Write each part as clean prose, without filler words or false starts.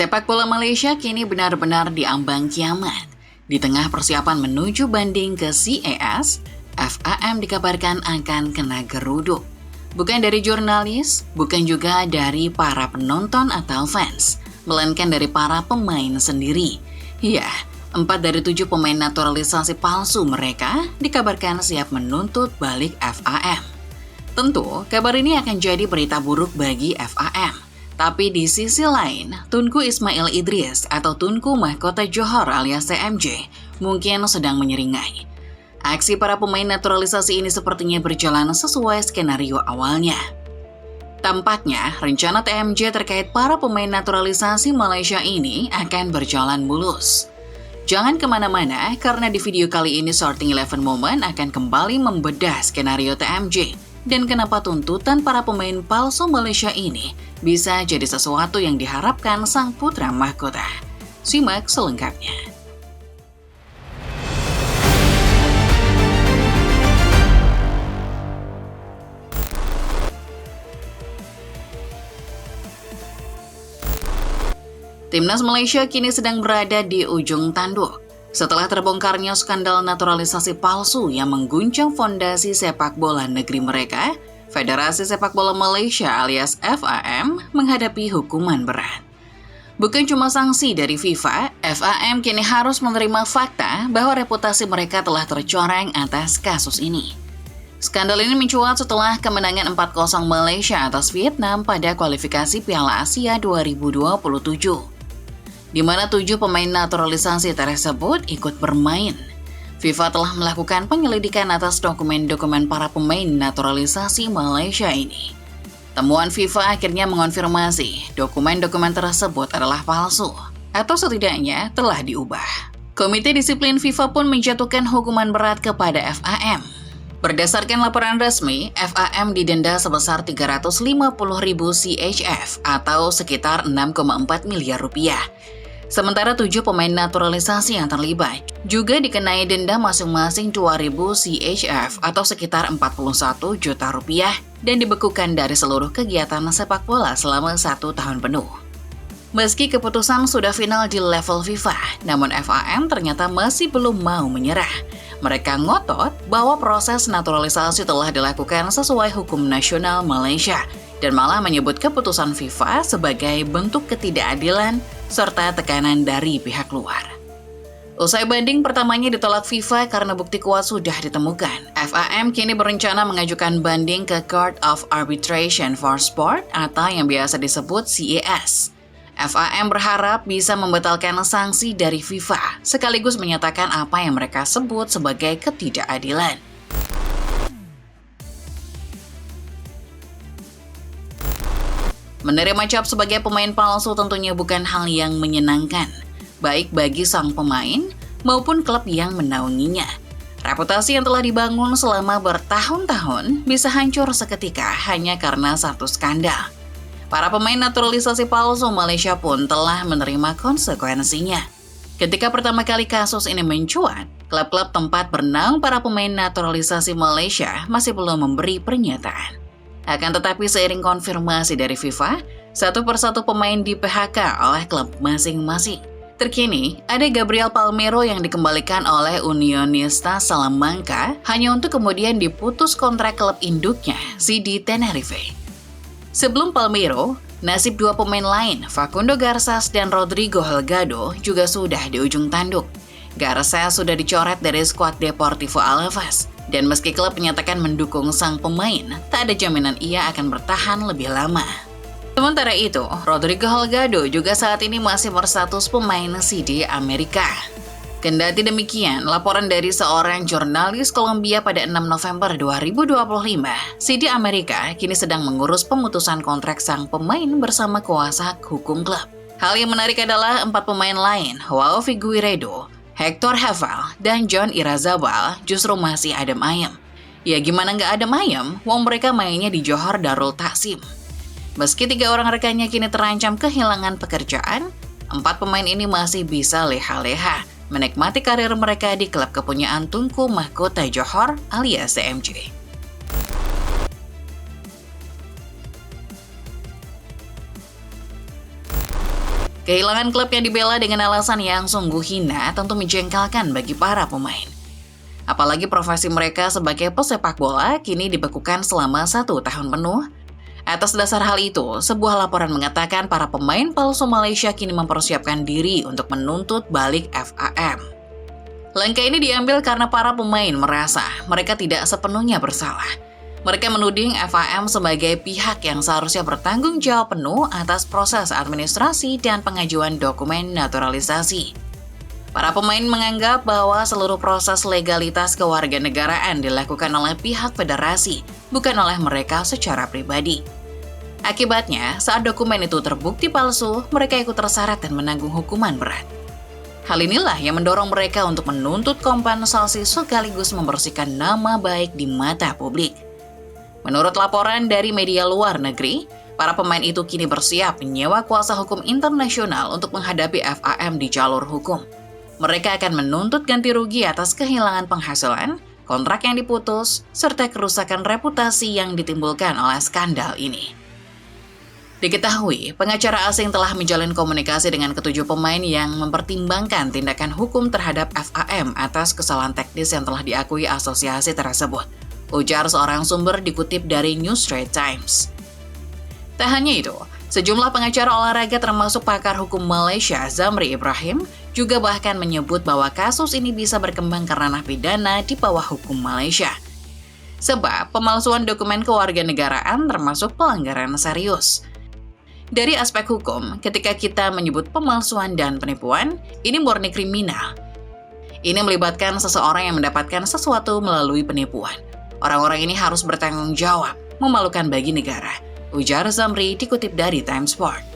Sepak bola Malaysia kini benar-benar diambang kiamat. Di tengah persiapan menuju banding ke CAS, FAM dikabarkan akan kena geruduk. Bukan dari jurnalis, bukan juga dari para penonton atau fans, melainkan dari para pemain sendiri. Ya, 4 dari 7 pemain naturalisasi palsu mereka dikabarkan siap menuntut balik FAM. Tentu, kabar ini akan jadi berita buruk bagi FAM. Tapi di sisi lain, Tunku Ismail Idris atau Tunku Mahkota Johor alias TMJ mungkin sedang menyeringai. Aksi para pemain naturalisasi ini sepertinya berjalan sesuai skenario awalnya. Tampaknya, rencana TMJ terkait para pemain naturalisasi Malaysia ini akan berjalan mulus. Jangan kemana-mana, karena di video kali ini Sorting 11 Moment akan kembali membedah skenario TMJ dan kenapa tuntutan para pemain palsu Malaysia ini bisa jadi sesuatu yang diharapkan sang putra mahkota. Simak selengkapnya. Timnas Malaysia kini sedang berada di ujung tanduk. Setelah terbongkarnya skandal naturalisasi palsu yang mengguncang fondasi sepak bola negeri mereka, Federasi Sepak Bola Malaysia alias FAM menghadapi hukuman berat. Bukan cuma sanksi dari FIFA, FAM kini harus menerima fakta bahwa reputasi mereka telah tercoreng atas kasus ini. Skandal ini mencuat setelah kemenangan 4-0 Malaysia atas Vietnam pada kualifikasi Piala Asia 2027. Di mana 7 pemain naturalisasi tersebut ikut bermain. FIFA telah melakukan penyelidikan atas dokumen-dokumen para pemain naturalisasi Malaysia ini. Temuan FIFA akhirnya mengonfirmasi dokumen-dokumen tersebut adalah palsu, atau setidaknya telah diubah. Komite Disiplin FIFA pun menjatuhkan hukuman berat kepada FAM. Berdasarkan laporan resmi, FAM didenda sebesar 350.000 CHF atau sekitar 6,4 miliar rupiah. Sementara 7 pemain naturalisasi yang terlibat juga dikenai denda masing-masing 2.000 CHF atau sekitar 41 juta rupiah dan dibekukan dari seluruh kegiatan sepak bola selama 1 tahun penuh. Meski keputusan sudah final di level FIFA, namun FAM ternyata masih belum mau menyerah. Mereka ngotot bahwa proses naturalisasi telah dilakukan sesuai hukum nasional Malaysia dan malah menyebut keputusan FIFA sebagai bentuk ketidakadilan serta tekanan dari pihak luar. Usai banding pertamanya ditolak FIFA karena bukti kuat sudah ditemukan, FAM kini berencana mengajukan banding ke Court of Arbitration for Sport atau yang biasa disebut CAS. FAM berharap bisa membatalkan sanksi dari FIFA, sekaligus menyatakan apa yang mereka sebut sebagai ketidakadilan. Menerima cap sebagai pemain palsu tentunya bukan hal yang menyenangkan, baik bagi sang pemain maupun klub yang menaunginya. Reputasi yang telah dibangun selama bertahun-tahun bisa hancur seketika hanya karena satu skandal. Para pemain naturalisasi palsu Malaysia pun telah menerima konsekuensinya. Ketika pertama kali kasus ini mencuat, klub-klub tempat bernaung para pemain naturalisasi Malaysia masih belum memberi pernyataan. Akan tetapi seiring konfirmasi dari FIFA, satu persatu pemain di PHK oleh klub masing-masing. Terkini, ada Gabriel Palmeiro yang dikembalikan oleh Unionista Salamanca hanya untuk kemudian diputus kontrak klub induknya, CD Tenerife. Sebelum Palmeiro, nasib 2 pemain lain, Facundo Garças dan Rodrigo Holgado juga sudah di ujung tanduk. Garças sudah dicoret dari skuad Deportivo Alaves, dan meski klub menyatakan mendukung sang pemain, tak ada jaminan ia akan bertahan lebih lama. Sementara itu, Rodrigo Holgado juga saat ini masih berstatus pemain CD Amerika. Kendati demikian, laporan dari seorang jurnalis Kolombia pada 6 November 2025, CD Amerika kini sedang mengurus pemutusan kontrak sang pemain bersama kuasa hukum klub. Hal yang menarik adalah 4 pemain lain, Joao Figueiredo, Hector Haval, dan John Irazabal justru masih adem ayem. Ya gimana nggak adem ayem, wong mereka mainnya di Johor Darul Taksim. Meski 3 orang rekannya kini terancam kehilangan pekerjaan, 4 pemain ini masih bisa leha-leha menikmati karir mereka di klub kepunyaan Tunku Mahkota Johor alias TMJ. Kehilangan klub yang dibela dengan alasan yang sungguh hina tentu menjengkelkan bagi para pemain. Apalagi profesi mereka sebagai pesepak bola kini dibekukan selama 1 tahun penuh. Atas dasar hal itu, sebuah laporan mengatakan para pemain palsu Malaysia kini mempersiapkan diri untuk menuntut balik FAM. Langkah ini diambil karena para pemain merasa mereka tidak sepenuhnya bersalah. Mereka menuding FAM sebagai pihak yang seharusnya bertanggung jawab penuh atas proses administrasi dan pengajuan dokumen naturalisasi. Para pemain menganggap bahwa seluruh proses legalitas kewarganegaraan dilakukan oleh pihak federasi, bukan oleh mereka secara pribadi. Akibatnya, saat dokumen itu terbukti palsu, mereka ikut terseret dan menanggung hukuman berat. Hal inilah yang mendorong mereka untuk menuntut kompensasi sekaligus membersihkan nama baik di mata publik. Menurut laporan dari media luar negeri, para pemain itu kini bersiap menyewa kuasa hukum internasional untuk menghadapi FAM di jalur hukum. Mereka akan menuntut ganti rugi atas kehilangan penghasilan, kontrak yang diputus, serta kerusakan reputasi yang ditimbulkan oleh skandal ini. Diketahui, pengacara asing telah menjalin komunikasi dengan ketujuh pemain yang mempertimbangkan tindakan hukum terhadap FAM atas kesalahan teknis yang telah diakui asosiasi tersebut, ujar seorang sumber dikutip dari New Straits Times. Tak hanya itu, sejumlah pengacara olahraga termasuk pakar hukum Malaysia Zamri Ibrahim juga bahkan menyebut bahwa kasus ini bisa berkembang ke ranah pidana di bawah hukum Malaysia. Sebab pemalsuan dokumen kewarganegaraan termasuk pelanggaran serius. Dari aspek hukum, ketika kita menyebut pemalsuan dan penipuan, ini murni kriminal. Ini melibatkan seseorang yang mendapatkan sesuatu melalui penipuan. Orang-orang ini harus bertanggung jawab, memalukan bagi negara, ujar Zamri dikutip dari Times Sport.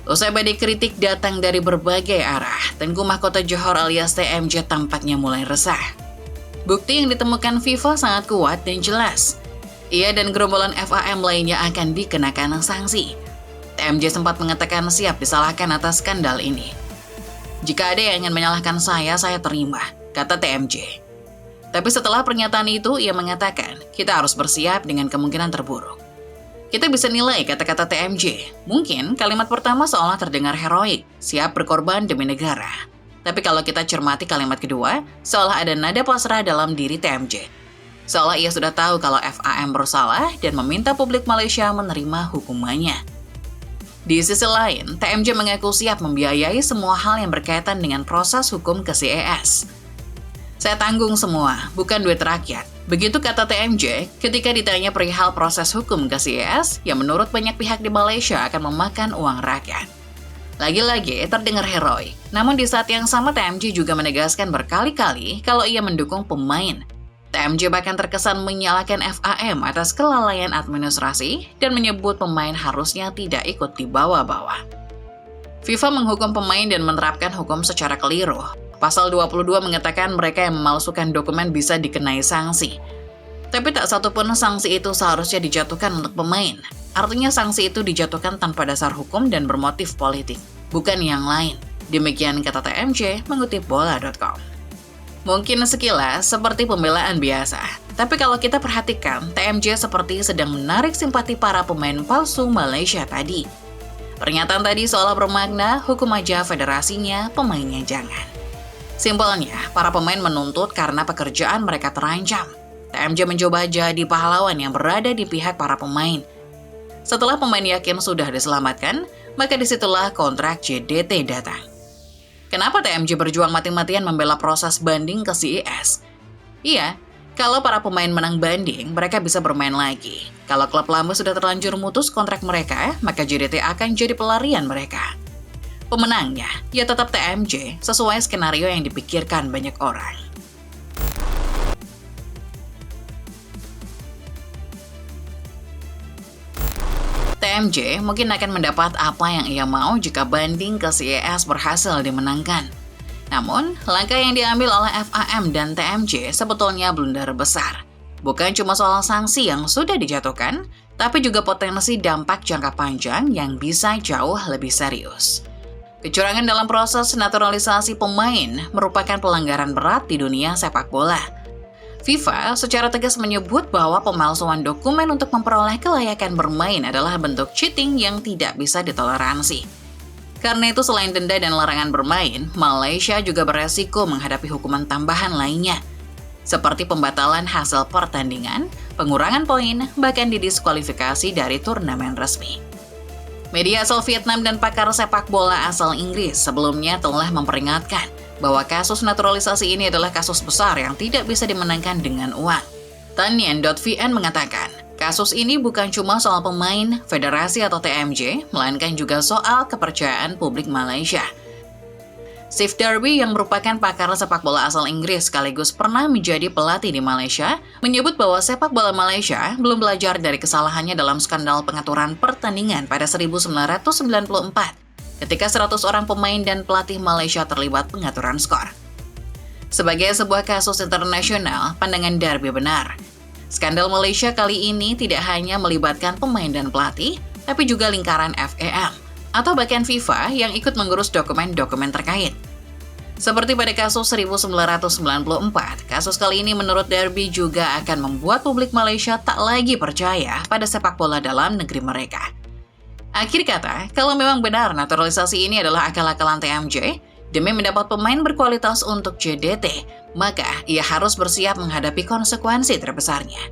Usai badai kritik datang dari berbagai arah, Tengku Mahkota Johor alias TMJ tampaknya mulai resah. Bukti yang ditemukan FIFA sangat kuat dan jelas. Ia dan gerombolan FAM lainnya akan dikenakan sanksi. TMJ sempat mengatakan siap disalahkan atas skandal ini. Jika ada yang ingin menyalahkan saya terima, kata TMJ. Tapi setelah pernyataan itu, ia mengatakan, kita harus bersiap dengan kemungkinan terburuk. Kita bisa nilai kata-kata TMJ. Mungkin kalimat pertama seolah terdengar heroik, siap berkorban demi negara. Tapi kalau kita cermati kalimat kedua, seolah ada nada pasrah dalam diri TMJ. Seolah ia sudah tahu kalau FAM bersalah dan meminta publik Malaysia menerima hukumannya. Di sisi lain, TMJ mengaku siap membiayai semua hal yang berkaitan dengan proses hukum ke CES. Saya tanggung semua, bukan duit rakyat. Begitu kata TMJ ketika ditanya perihal proses hukum ke CES yang menurut banyak pihak di Malaysia akan memakan uang rakyat. Lagi-lagi terdengar heroik, namun di saat yang sama TMJ juga menegaskan berkali-kali kalau ia mendukung pemain. TMJ bahkan terkesan menyalahkan FAM atas kelalaian administrasi dan menyebut pemain harusnya tidak ikut dibawa-bawa. FIFA menghukum pemain dan menerapkan hukum secara keliru. Pasal 22 mengatakan mereka yang memalsukan dokumen bisa dikenai sanksi. Tapi tak satupun sanksi itu seharusnya dijatuhkan untuk pemain. Artinya sanksi itu dijatuhkan tanpa dasar hukum dan bermotif politik, bukan yang lain. Demikian kata TMJ mengutip bola.com. Mungkin sekilas seperti pembelaan biasa, tapi kalau kita perhatikan, TMJ seperti sedang menarik simpati para pemain palsu Malaysia tadi. Pernyataan tadi seolah bermakna hukum aja federasinya, pemainnya jangan. Simpelnya, para pemain menuntut karena pekerjaan mereka terancam. TMJ mencoba jadi pahlawan yang berada di pihak para pemain. Setelah pemain yakin sudah diselamatkan, maka disitulah kontrak JDT datang. Kenapa TMJ berjuang mati-matian membela proses banding ke CES? Iya, kalau para pemain menang banding, mereka bisa bermain lagi. Kalau klub lama sudah terlanjur mutus kontrak mereka, maka JDT akan jadi pelarian mereka. Pemenangnya, ya tetap TMJ, sesuai skenario yang dipikirkan banyak orang. TMJ mungkin akan mendapat apa yang ia mau jika banding ke CES berhasil dimenangkan. Namun, langkah yang diambil oleh FAM dan TMJ sebetulnya blunder besar. Bukan cuma soal sanksi yang sudah dijatuhkan, tapi juga potensi dampak jangka panjang yang bisa jauh lebih serius. Kecurangan dalam proses naturalisasi pemain merupakan pelanggaran berat di dunia sepak bola. FIFA secara tegas menyebut bahwa pemalsuan dokumen untuk memperoleh kelayakan bermain adalah bentuk cheating yang tidak bisa ditoleransi. Karena itu selain denda dan larangan bermain, Malaysia juga beresiko menghadapi hukuman tambahan lainnya, seperti pembatalan hasil pertandingan, pengurangan poin, bahkan didiskualifikasi dari turnamen resmi. Media asal Vietnam dan pakar sepak bola asal Inggris sebelumnya telah memperingatkan bahwa kasus naturalisasi ini adalah kasus besar yang tidak bisa dimenangkan dengan uang. Tanian.vn mengatakan, kasus ini bukan cuma soal pemain, federasi atau TMJ, melainkan juga soal kepercayaan publik Malaysia. Steve Darby yang merupakan pakar sepak bola asal Inggris sekaligus pernah menjadi pelatih di Malaysia, menyebut bahwa sepak bola Malaysia belum belajar dari kesalahannya dalam skandal pengaturan pertandingan pada 1994. Ketika 100 orang pemain dan pelatih Malaysia terlibat pengaturan skor. Sebagai sebuah kasus internasional, pandangan Darby benar. Skandal Malaysia kali ini tidak hanya melibatkan pemain dan pelatih, tapi juga lingkaran FAM, atau bahkan FIFA yang ikut mengurus dokumen-dokumen terkait. Seperti pada kasus 1994, kasus kali ini menurut Darby juga akan membuat publik Malaysia tak lagi percaya pada sepak bola dalam negeri mereka. Akhir kata, kalau memang benar naturalisasi ini adalah akal-akalan TMJ, demi mendapat pemain berkualitas untuk JDT, maka ia harus bersiap menghadapi konsekuensi terbesarnya.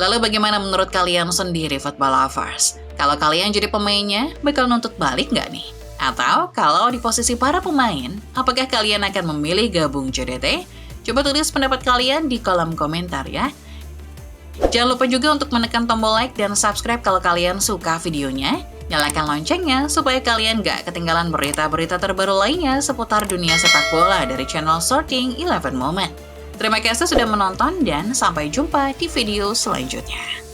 Lalu bagaimana menurut kalian sendiri football lovers? Kalau kalian jadi pemainnya, bakal nuntut balik nggak nih? Atau kalau di posisi para pemain, apakah kalian akan memilih gabung JDT? Coba tulis pendapat kalian di kolom komentar ya. Jangan lupa juga untuk menekan tombol like dan subscribe kalau kalian suka videonya. Nyalakan loncengnya supaya kalian gak ketinggalan berita-berita terbaru lainnya seputar dunia sepak bola dari channel Sorting 11 Moment. Terima kasih sudah menonton dan sampai jumpa di video selanjutnya.